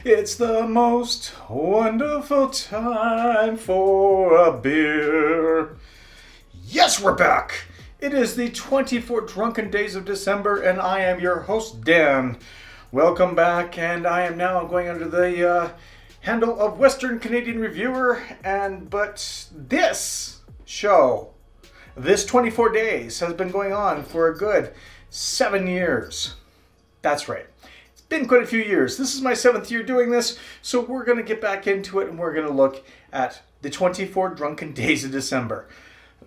It's the most wonderful time for a beer. Yes, we're back. It is the 24 Drunken Days of December, and I am your host, Dan. Welcome back, and I am now going under the handle of Western Canadian Reviewer, but this show, this 24 days, has been going on for a good 7 years. That's right. It's been quite a few years. This is my 7th year doing this, so we're going to get back into it, and we're going to look at the 24 Drunken Days of December.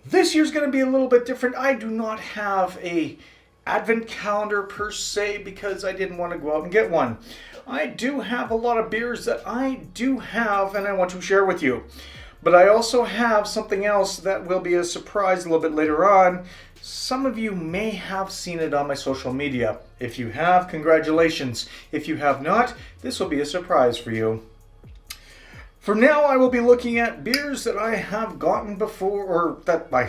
This year's going to be a little bit different. I do not have a advent calendar per se because I didn't want to go out and get one. I do have a lot of beers that I do have and I want to share with you. But I also have something else that will be a surprise a little bit later on. Some of you may have seen it on my social media. If you have, congratulations. If you have not, this will be a surprise for you. For now, I will be looking at beers that I have gotten before, or that I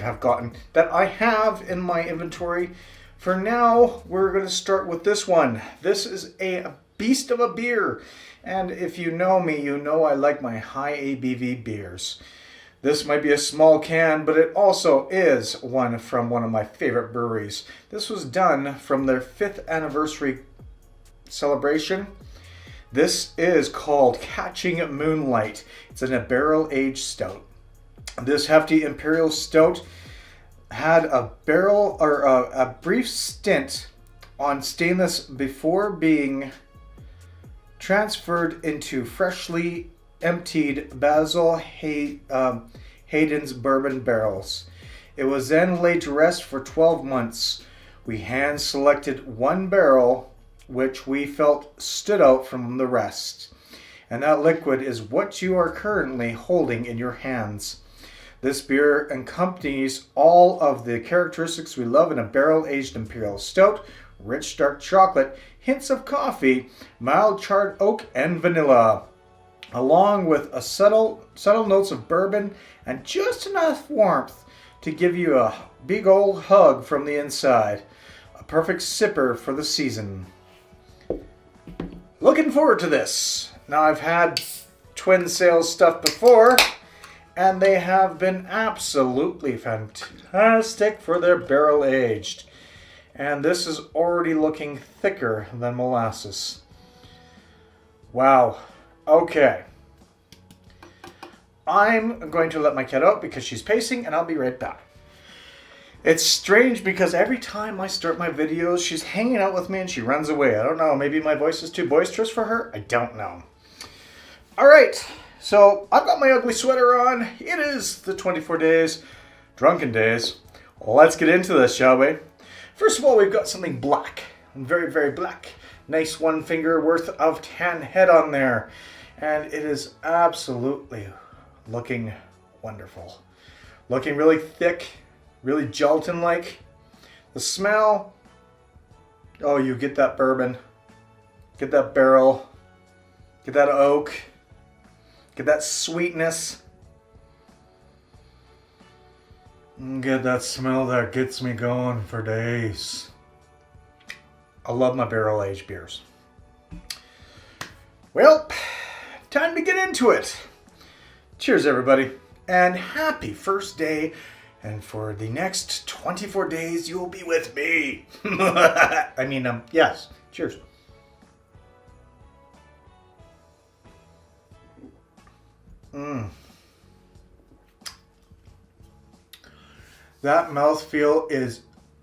have in my inventory. For now, we're going to start with this one. This is a beast of a beer. And if you know me, you know I like my high ABV beers. This might be a small can, but it also is one from one of my favorite breweries. This was done from their 5th anniversary celebration. This is called Catering Moonlight. It's in a barrel-aged stout. This hefty imperial stout had a brief stint on stainless before being transferred into freshly emptied Basil Hayden's bourbon barrels. It was then laid to rest for 12 months. We hand-selected one barrel which we felt stood out from the rest. And that liquid is what you are currently holding in your hands. This beer accompanies all of the characteristics we love in a barrel-aged imperial stout: rich dark chocolate, hints of coffee, mild charred oak, and vanilla, along with a subtle notes of bourbon and just enough warmth to give you a big old hug from the inside. A perfect sipper for the season. Looking forward to this. Now, I've had Twin Sails stuff before, and they have been absolutely fantastic for their barrel aged. And this is already looking thicker than molasses. Wow. Okay. I'm going to let my cat out because she's pacing, and I'll be right back. It's strange because every time I start my videos, she's hanging out with me and she runs away. I don't know, maybe my voice is too boisterous for her? I don't know. Alright, so I've got my ugly sweater on. It is the 24 days, Drunken Days. Let's get into this, shall we? First of all, we've got something black. Very, very black. Nice 1 finger worth of tan head on there. And it is absolutely looking wonderful. Looking really thick. Really gelatin-like. The smell, oh, you get that bourbon, get that barrel, get that oak, get that sweetness, and get that smell that gets me going for days. I love my barrel-aged beers. Well, time to get into it. Cheers, everybody, and happy first day. And for the next 24 days, you'll be with me. Yes. Cheers. That mouthfeel is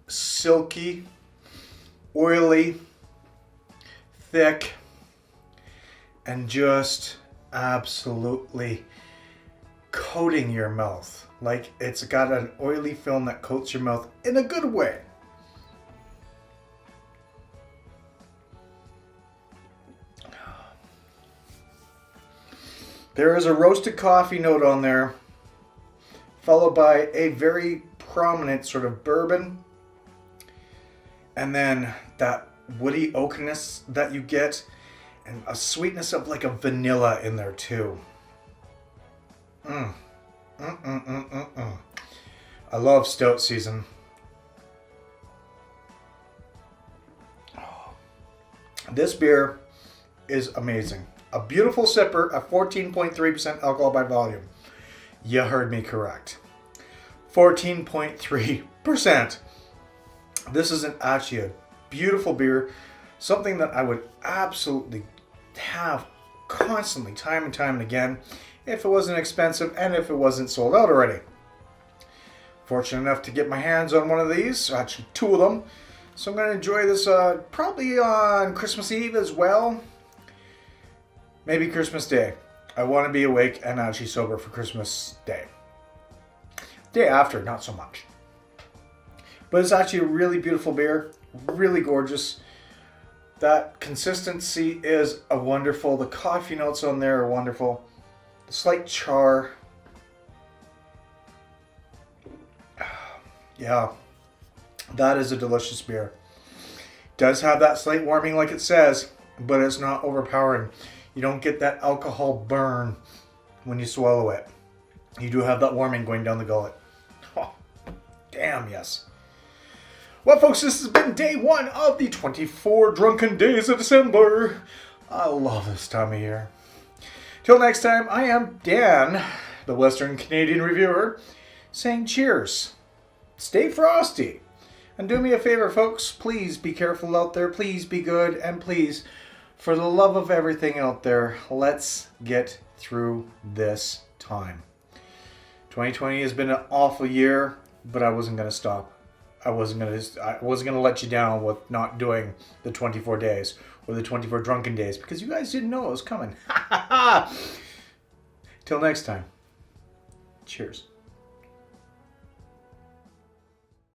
silky, oily, thick, and just absolutely coating your mouth. Like it's got an oily film that coats your mouth in a good way. There is a roasted coffee note on there, followed by a very prominent sort of bourbon, and then that woody oakiness that you get, and a sweetness of like a vanilla in there too. I love stout season. This beer is amazing. A beautiful sipper at 14.3% alcohol by volume. You heard me correct. 14.3%. This is actually a beautiful beer. Something that I would absolutely have constantly, time and time and again, if it wasn't expensive and if it wasn't sold out already. Fortunate enough to get my hands on one of these, actually two of them. So I'm going to enjoy this probably on Christmas Eve as well. Maybe Christmas Day. I want to be awake and actually sober for Christmas Day. Day after, not so much. But it's actually a really beautiful beer. Really gorgeous. That consistency is wonderful. The coffee notes on there are wonderful. The slight char. Yeah, that is a delicious beer. Does have that slight warming like it says, but it's not overpowering. You don't get that alcohol burn when you swallow it. You do have that warming going down the gullet. Oh, damn, yes. Well, folks, this has been day one of the 24 Drunken Days of December. I love this time of year. Till next time, I am Dan, the Western Canadian reviewer, saying cheers. Stay frosty. And do me a favor, folks. Please be careful out there. Please be good. And please, for the love of everything out there, let's get through this time. 2020 has been an awful year, but I wasn't going to stop. I wasn't going to let you down with not doing the 24 days or the 24 drunken days because you guys didn't know it was coming. Till next time. Cheers.